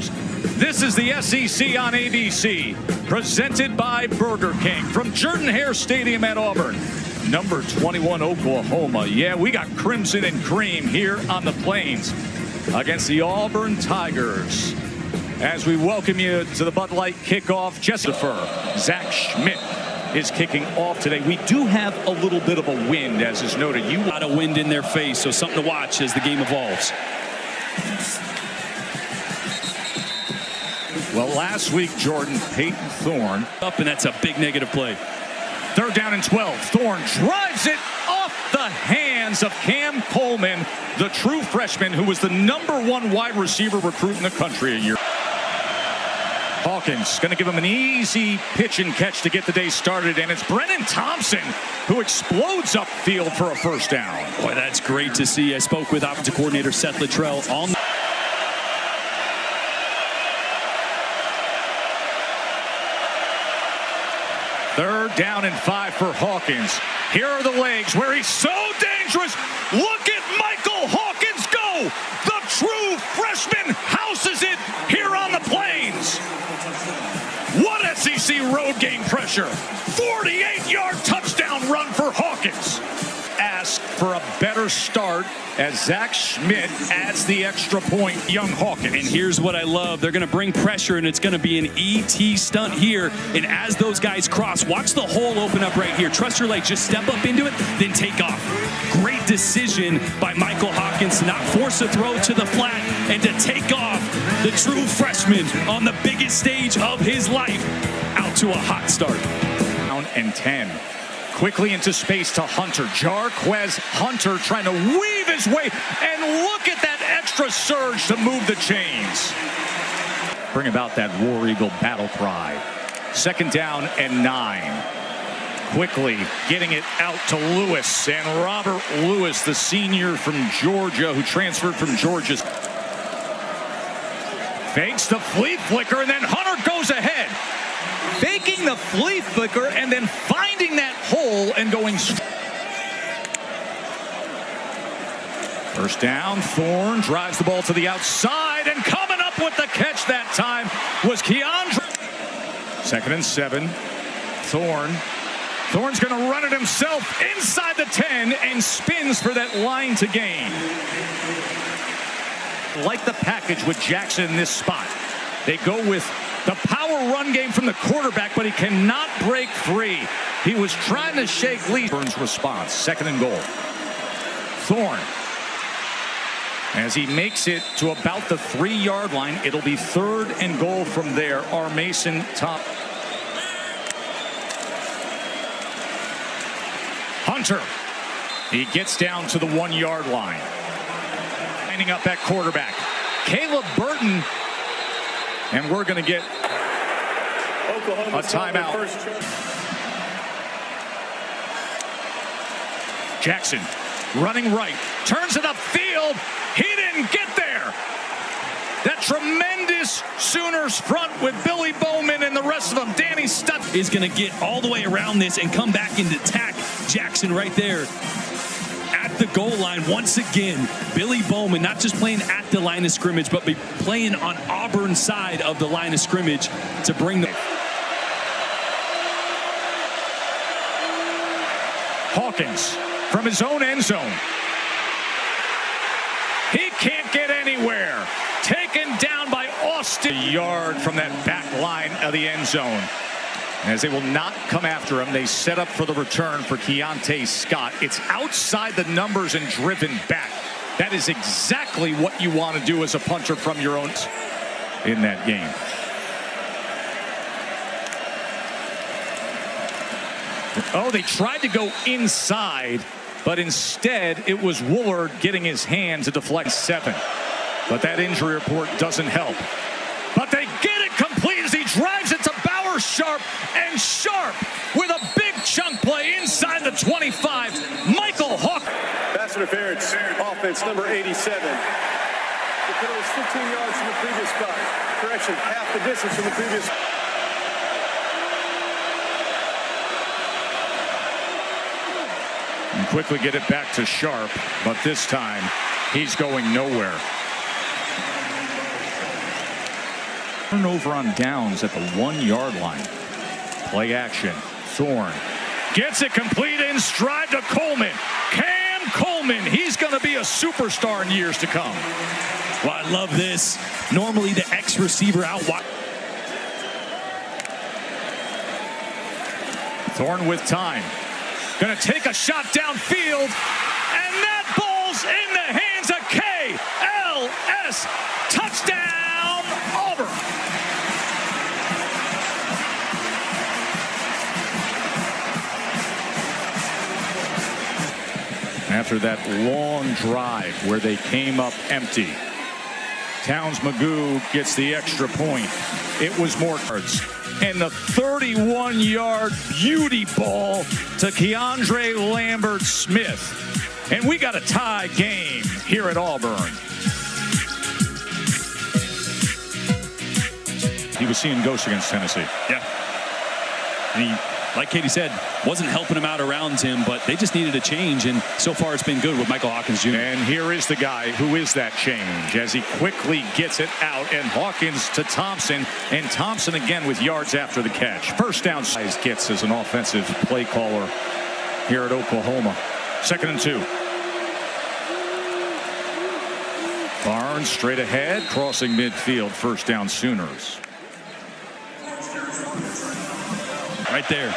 Tigers. This is the SEC on ABC, presented by Burger King from Jordan-Hare Stadium at Auburn. Number 21, Oklahoma. Yeah, we got crimson and cream here on the Plains against the Auburn Tigers. As we welcome you to the Bud Light kickoff, Zach Schmidt is kicking off today. We do have a little bit of a wind, as is noted. You got a wind in their face, so something to watch as the game evolves. Well, last week, Jordan, Peyton Thorne up, and that's a big negative play. 3rd down and 12. Thorne drives it off the hands of Cam Coleman, the true freshman who was the #1 wide receiver recruit in the country a year. Hawkins going to give him an easy pitch and catch to get the day started, and it's Brennan Thompson who explodes upfield for a 1st down. Boy, that's great to see. I spoke with offensive coordinator Seth Luttrell on. 3rd down and 5 for Hawkins. Here are the legs where he's so dangerous. Look at Michael Hawkins go. The true freshman houses it here on the Plains. What SEC road game pressure. 48-yard touchdown run for Hawkins. Ask for a better start as Zach Schmidt adds the extra point. Young Hawkins. And here's what I love. They're going to bring pressure, and it's going to be an ET stunt here. And as those guys cross, watch the hole open up right here. Trust your legs. Just step up into it, then take off. Great decision by Michael Hawkins to not force a throw to the flat and to take off the true freshman on the biggest stage of his life out to a hot start. Down and 10. Quickly into space to Hunter. Jarquez Hunter trying to weave his way, and look at that extra surge to move the chains. Bring about that War Eagle battle cry. 2nd down and 9. Quickly getting it out to Lewis, and Robert Lewis, the senior from Georgia who transferred from Georgia. Fakes the flea flicker, and then Hunter goes ahead. Faking the flea flicker and then finding that hole and going. 1st down, Thorne drives the ball to the outside, and coming up with the catch that time was Keandre. 2nd and 7. Thorne's going to run it himself inside the 10 and spins for that line to gain. Like the package with Jackson in this spot. They go with the power run game from the quarterback, but he cannot break free. He was trying to shake Lee. Burn's response, 2nd and goal. Thorne, as he makes it to about the 3-yard line, it'll be 3rd and goal from there. R. Mason top. Hunter, he gets down to the 1-yard line. Lining up at quarterback, Caleb Burton. And we're going to get a timeout. Jackson running right, turns it upfield. He didn't get there. That tremendous Sooners front with Billy Bowman and the rest of them. Danny Stutt is going to get all the way around this and come back and attack Jackson right there at the goal line. Once again, Billy Bowman not just playing at the line of scrimmage, but be playing on Auburn's side of the line of scrimmage to bring the. Hawkins from his own end zone. He can't get anywhere. Taken down by Austin. A yard from that back line of the end zone. As they will not come after him, they set up for the return for Keontae Scott. It's outside the numbers and driven back. That is exactly what you want to do as a punter from your own in that game. Oh, they tried to go inside, but instead it was Woolard getting his hand to deflect 7. But that injury report doesn't help. But they get it complete as he drives it to Sharp, and Sharp with a big chunk play inside the 25. Michael Hawk. Pass interference, offense number 87. The penalty is 15 yards from the previous spot. Correction, half the distance from the previous. And quickly get it back to Sharp, but this time he's going nowhere. Turnover on downs at the 1-yard line. Play action. Thorne gets it complete in stride to Coleman. Cam Coleman, he's going to be a superstar in years to come. Well, I love this. Normally the ex-receiver out wide. Thorne with time. Going to take a shot downfield. And that ball's in the hands of KLS. Touchdown, Auburn. After that long drive where they came up empty, Towns Magoo gets the extra point. It was more cards. And the 31-yard beauty ball to Keandre Lambert-Smith. And we got a tie game here at Auburn. He was seeing ghosts against Tennessee. Yeah. And he, like Katie said, wasn't helping him out around him, but they just needed a change, and so far it's been good with Michael Hawkins Jr. And here is the guy who is that change as he quickly gets it out, and Hawkins to Thompson, and Thompson again with yards after the catch. First down size gets as an offensive play caller here at Oklahoma. 2nd and 2. Barnes straight ahead, crossing midfield, first down Sooners. Right there.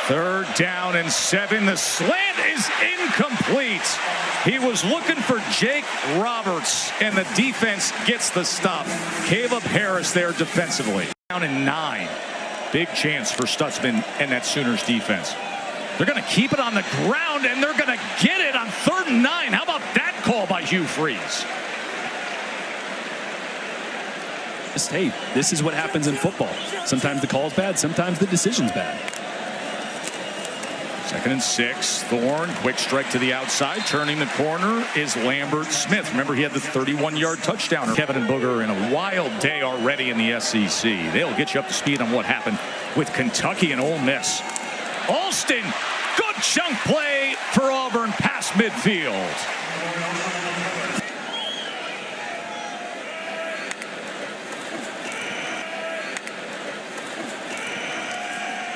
Third down and 7. The slant is incomplete. He was looking for Jake Roberts, and the defense gets the stop. Caleb Harris there defensively. Down in 9. Big chance for Stutzman and that Sooners defense. They're going to keep it on the ground, and they're going to get it on 3rd and 9. How about that call by Hugh Freeze? Hey, this is what happens in football. Sometimes the call's bad, sometimes the decision's bad. 2nd and 6. Thorne, quick strike to the outside. Turning the corner is Lambert-Smith. Remember, he had the 31-yard touchdown. Kevin and Booger in a wild day already in the SEC. They'll get you up to speed on what happened with Kentucky and Ole Miss. Alston, good chunk play for Auburn past midfield.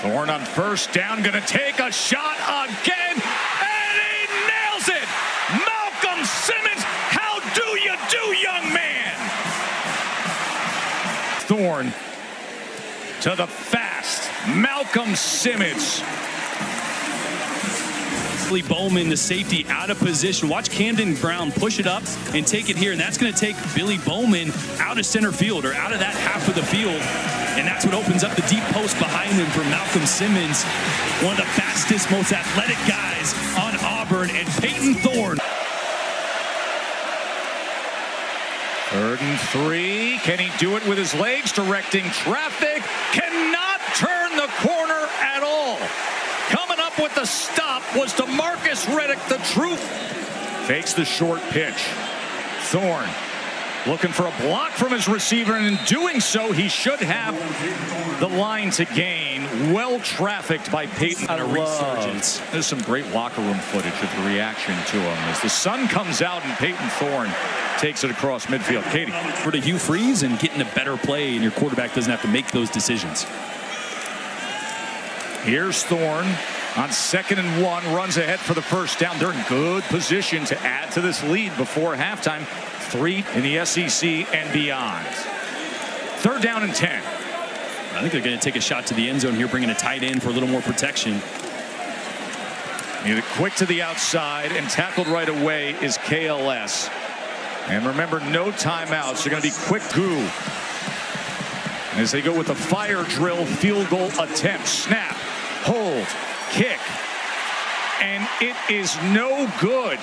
Thorne on first down, going to take a shot again, and he nails it! Malcolm Simmons, how do you do, young man? Thorne to the fast Malcolm Simmons. Billy Bowman, the safety, out of position. Watch Camden Brown push it up and take it here, and that's going to take Billy Bowman out of center field, or out of that half of the field, and that's what opens up the deep post behind him for Malcolm Simmons, one of the fastest, most athletic guys on Auburn, and Peyton Thorne. 3rd and 3. Can he do it with his legs? Directing traffic. Cannot turn the corner at all. Coming up with the stop was DeMarcus Riddick, the truth. Fakes the short pitch. Thorne looking for a block from his receiver, and in doing so, he should have the line to gain. Well trafficked by Peyton. A resurgence. There's some great locker room footage of the reaction to him as the sun comes out and Peyton Thorne takes it across midfield. Katie. For the Hugh Freeze and getting a better play, and your quarterback doesn't have to make those decisions. Here's Thorne on 2nd and 1, runs ahead for the first down. They're in good position to add to this lead before halftime. 3 in the SEC and beyond. 3rd down and 10. I think they're going to take a shot to the end zone here, bringing a tight end for a little more protection. Quick to the outside, and tackled right away is KLS. And remember, no timeouts. They're going to be quick goo as they go with the fire drill field goal attempt. Snap, hold, kick, and it is no good.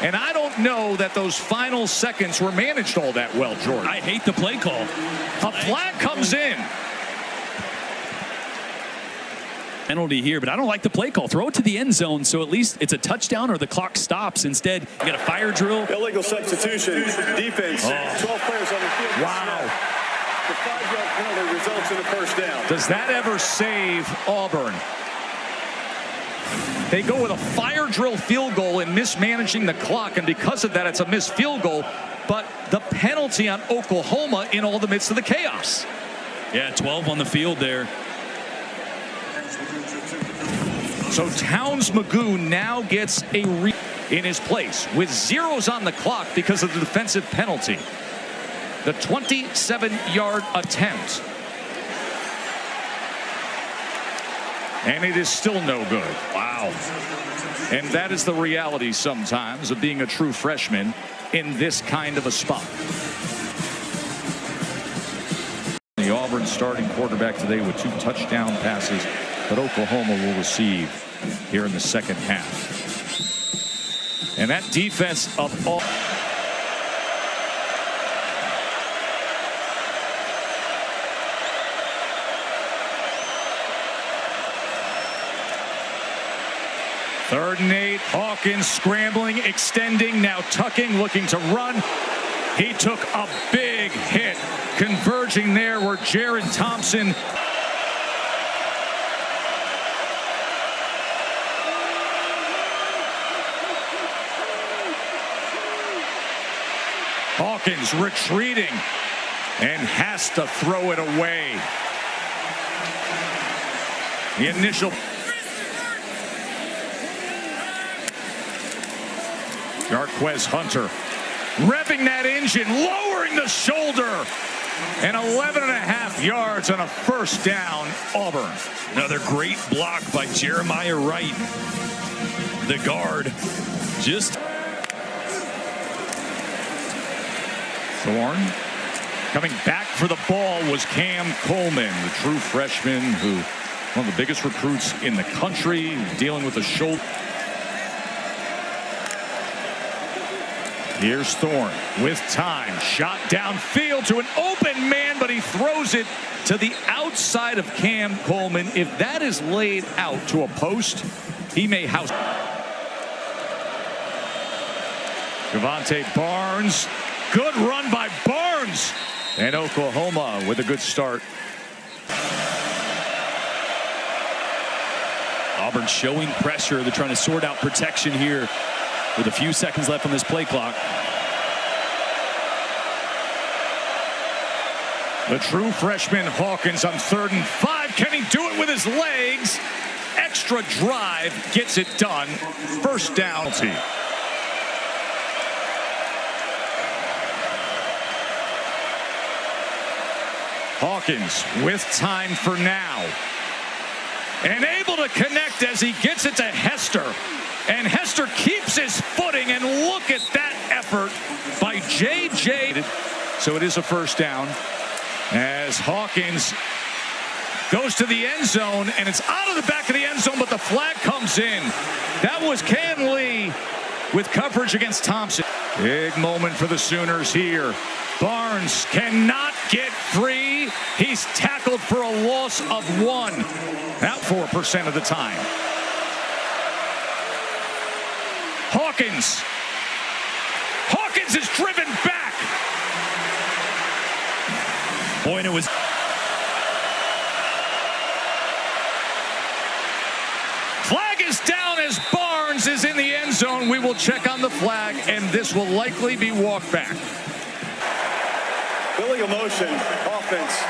And I don't know that those final seconds were managed all that well, Jordan. I hate the play call. A flag comes in. Penalty here, but I don't like the play call. Throw it to the end zone, so at least it's a touchdown or the clock stops. Instead, you got a fire drill. Illegal substitution. Defense. 12 players on the field. Wow. The 5-yard penalty results in a first down. Does that ever save Auburn? They go with a fire drill field goal and mismanaging the clock, and because of that, it's a missed field goal. But the penalty on Oklahoma in all the midst of the chaos. Yeah, 12 on the field there. So Towns Magoo now gets a in his place with zeros on the clock because of the defensive penalty. The 27-yard attempt. And it is still no good. Wow. And that is the reality sometimes of being a true freshman in this kind of a spot. The Auburn starting quarterback today with 2 touchdown passes that Oklahoma will receive here in the second half. And that defense of all. Third and 8. Hawkins scrambling, extending, now tucking, looking to run. He took a big hit, converging there where Jared Thompson. Hawkins retreating and has to throw it away. The initial. Jarquez Hunter revving that engine, lowering the shoulder, and 11.5 yards on a first down, Auburn. Another great block by Jeremiah Wright, the guard. Just Thorne coming back for the ball was Cam Coleman, the true freshman who one of the biggest recruits in the country, dealing with a shoulder. Here's Thorne with time, shot downfield to an open man, but he throws it to the outside of Cam Coleman. If that is laid out to a post, he may house. Javante Barnes, good run by Barnes, and Oklahoma with a good start. Auburn showing pressure. They're trying to sort out protection here with a few seconds left on this play clock. The true freshman Hawkins on 3rd and 5. Can he do it with his legs? Extra drive gets it done. First down. Hawkins with time for now. And able to connect as he gets it to Hester. And Hester keeps his footing, and look at that effort by J.J. So it is a first down as Hawkins goes to the end zone, and it's out of the back of the end zone, but the flag comes in. That was Ken Lee with coverage against Thompson. Big moment for the Sooners here. Barnes cannot get free. He's tackled for a loss of 1. Out 4% of the time. Hawkins is driven back. Boy, and it was. Flag is down as Barnes is in the end zone. We will check on the flag, and this will likely be walked back. Illegal motion, offense.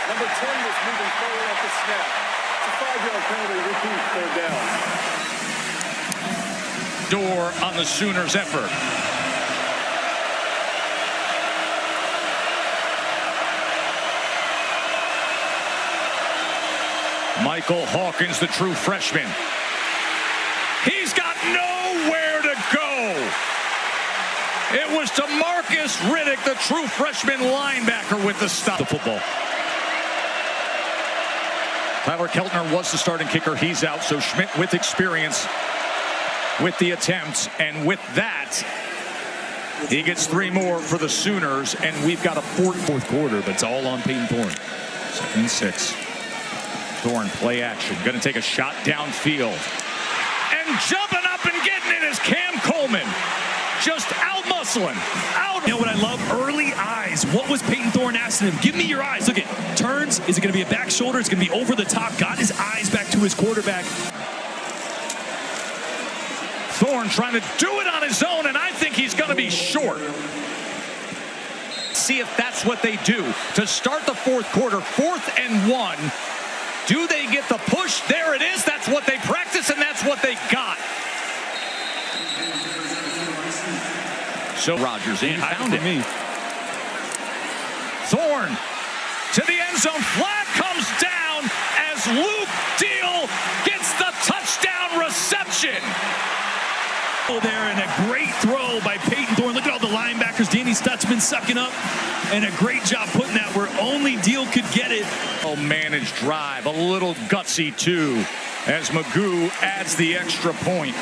Number 10 was moving forward at the snap. It's a 5-yard penalty, repeat, 3rd down. Door on the Sooners' effort. Michael Hawkins, the true freshman. He's got nowhere to go. It was to Marcus Riddick, the true freshman linebacker, with the stop. The football. Tyler Keltner was the starting kicker. He's out, so Schmidt with experience with the attempt, and with that, he gets 3 more for the Sooners, and we've got a fourth quarter, but it's all on Peyton Thorne. 2nd and 6. Thorne, play action, going to take a shot downfield, and jumping up and getting it is Cam Coleman, just out-muscling, out. You know what I love? Early eyes. What was Peyton Thorne asking him? Give me your eyes. Look at turns. Is it going to be a back shoulder? It's going to be over the top. Got his eyes back to his quarterback. Thorne trying to do it on his own, and I think he's going to be short. See if that's what they do to start the fourth quarter. 4th and 1. Do they get the push? There it is. That's what they practice, and that's what they got. So Rodgers in, found it. Thorne to the end zone. Flag comes down as Luke Deal gets the touchdown reception. There, and a great throw by Peyton Thorne. Look at all the linebackers. Danny Stutzman sucking up, and a great job putting that where only Deal could get it. Managed drive, a little gutsy too, as Magoo adds the extra point.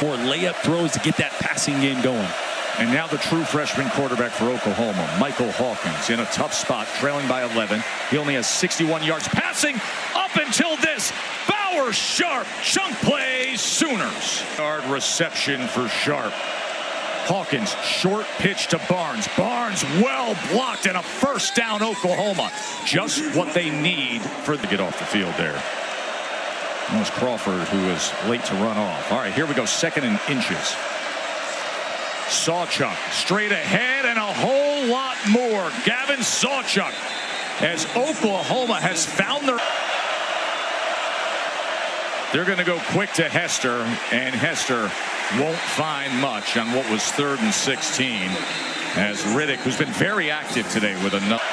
More layup throws to get that passing game going. And now the true freshman quarterback for Oklahoma, Michael Hawkins, in a tough spot, trailing by 11. He only has 61 yards passing up until this. Bauer Sharp, chunk play, Sooners. Yard reception for Sharp. Hawkins, short pitch to Barnes. Barnes well blocked, and a first down, Oklahoma. Just what they need for the get off the field there. That was Crawford, who was late to run off. All right, here we go, 2nd and inches. Sawchuk straight ahead and a whole lot more. Gavin Sawchuk, as Oklahoma has found their... They're going to go quick to Hester, and Hester won't find much on what was 3rd and 16, as Riddick, who's been very active today with another.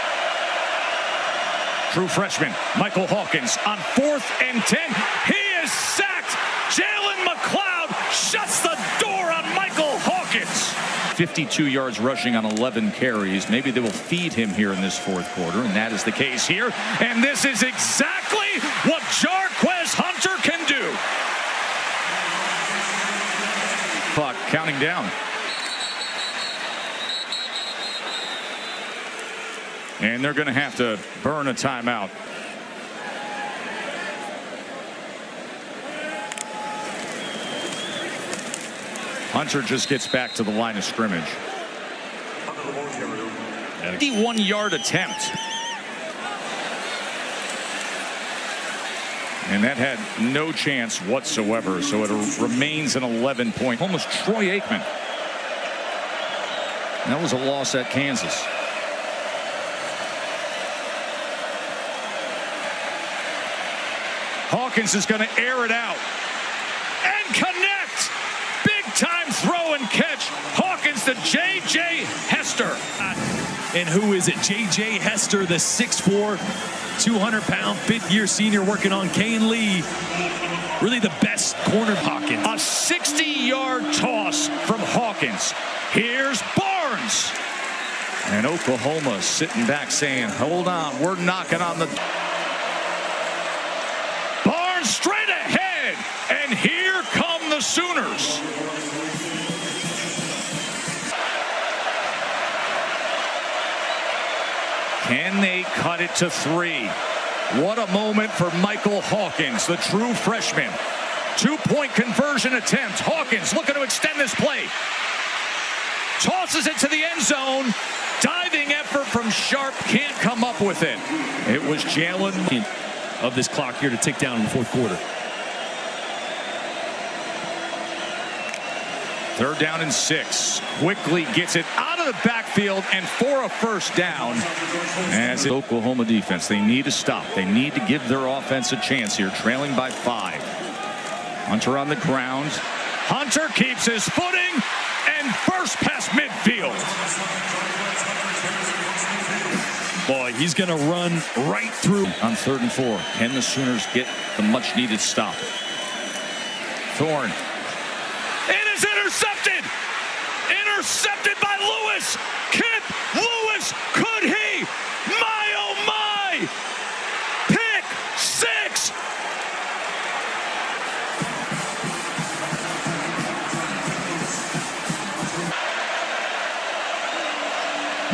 True freshman Michael Hawkins on 4th and 10. He is sacked. Jalen McLeod shuts the door on Michael Hawkins. 52 yards rushing on 11 carries. Maybe they will feed him here in this 4th quarter, and that is the case here. And this is exactly what Jarquez Hunter can do. Clock counting down. And they're going to have to burn a timeout. Hunter just gets back to the line of scrimmage. 51-yard attempt. And that had no chance whatsoever, so it remains an 11-point. Almost Troy Aikman. That was a loss at Kansas. Hawkins is going to air it out and connect. Big time throw and catch. Hawkins to J.J. Hester. And who is it? J.J. Hester, the 6'4", 200-pound, 5th-year senior working on Kane Lee. Really the best corner. Hawkins. A 60-yard toss from Hawkins. Here's Barnes. And Oklahoma sitting back saying, hold on, we're knocking on the... Barnes straight ahead, and here come the Sooners. Can they cut it to 3? What a moment for Michael Hawkins, the true freshman. 2-point conversion attempt. Hawkins looking to extend this play. Tosses it to the end zone. Diving effort from Sharp, can't come up with it. It was Jalen. Of this clock here to tick down in the 4th quarter. 3rd down and 6. Quickly gets it out of the backfield and for a first down. As the Oklahoma defense, they need to stop. They need to give their offense a chance here, trailing by 5. Hunter on the ground. Hunter keeps his footing and bursts past midfield. Boy, he's going to run right through. On 3rd and 4, can the Sooners get the much-needed stop? Thorne. It is intercepted! Intercepted by Lewis! Kip Lewis, could he? My, oh my! Pick 6!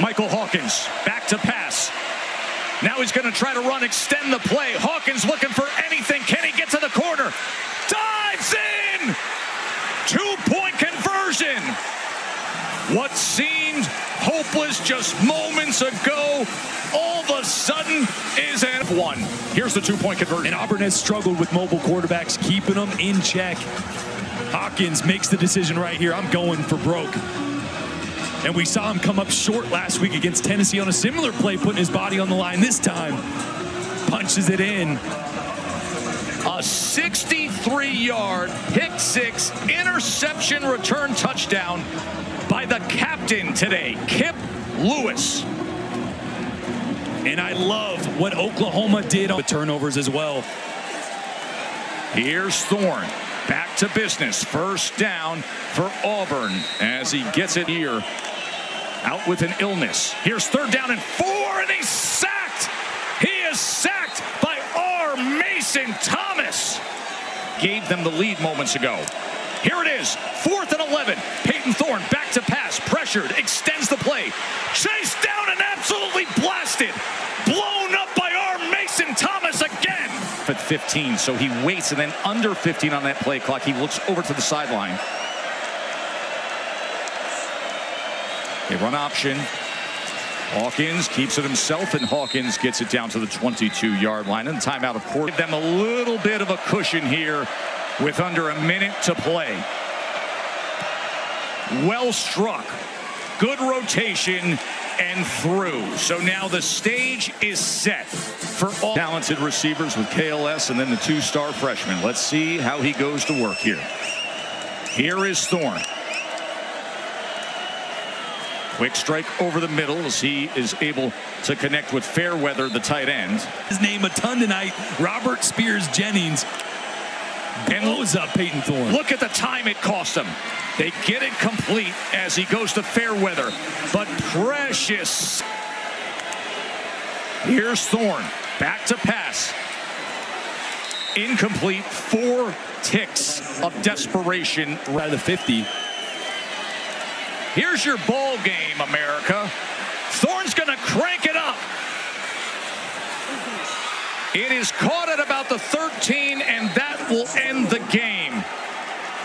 Michael Hawkins, back to pass. Now he's going to try to run, extend the play. Hawkins looking for anything. Can he get to the corner? Dives in! 2-point conversion. What seemed hopeless just moments ago, all of a sudden is at 1. Here's the 2-point conversion. And Auburn has struggled with mobile quarterbacks, keeping them in check. Hawkins makes the decision right here. I'm going for broke. And we saw him come up short last week against Tennessee on a similar play, putting his body on the line this time. Punches it in. A 63-yard pick six interception return touchdown by the captain today, Kip Lewis. And I love what Oklahoma did on the turnovers as well. Here's Thorne. Back to business. First down for Auburn as he gets it here. Out with an illness. Here's third down and 4, and he's sacked. He is sacked by R. Mason Thomas. Gave them the lead moments ago. Here it is, 4th and 11. Peyton Thorne back to pass, pressured, extends the play. Chased down and absolutely blasted. Blown up by R. Mason Thomas again. At 15, so he waits, and then under 15 on that play clock. He looks over to the sideline. They run option. Hawkins keeps it himself, and Hawkins gets it down to the 22-yard line. And timeout, of course. Give them a little bit of a cushion here with under a minute to play. Well struck. Good rotation and through. So now the stage is set for all talented receivers with KLS and then the 2-star freshman. Let's see how he goes to work here. Here is Thorne. Quick strike over the middle as he is able to connect with Fairweather, the tight end. His name a ton tonight, Robert Spears Jennings. Blows up Peyton Thorne. Look at the time it cost him. They get it complete as he goes to Fairweather, but precious. Here's Thorne, back to pass. Incomplete, 4 ticks of desperation. Right of the 50. Here's your ball game, America. Thorne's going to crank it up. It is caught at about the 13, and that will end the game.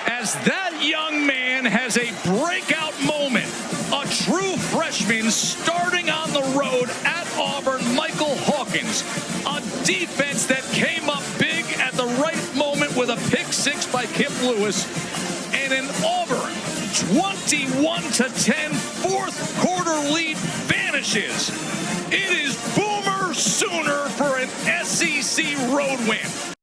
As that young man has a breakout moment, a true freshman starting on the road at Auburn, Michael Hawkins. A defense that came up big at the right moment with a pick six by Kip Lewis. And an Auburn 21-10 fourth quarter lead vanishes. It is Boomer Sooner for an SEC road win.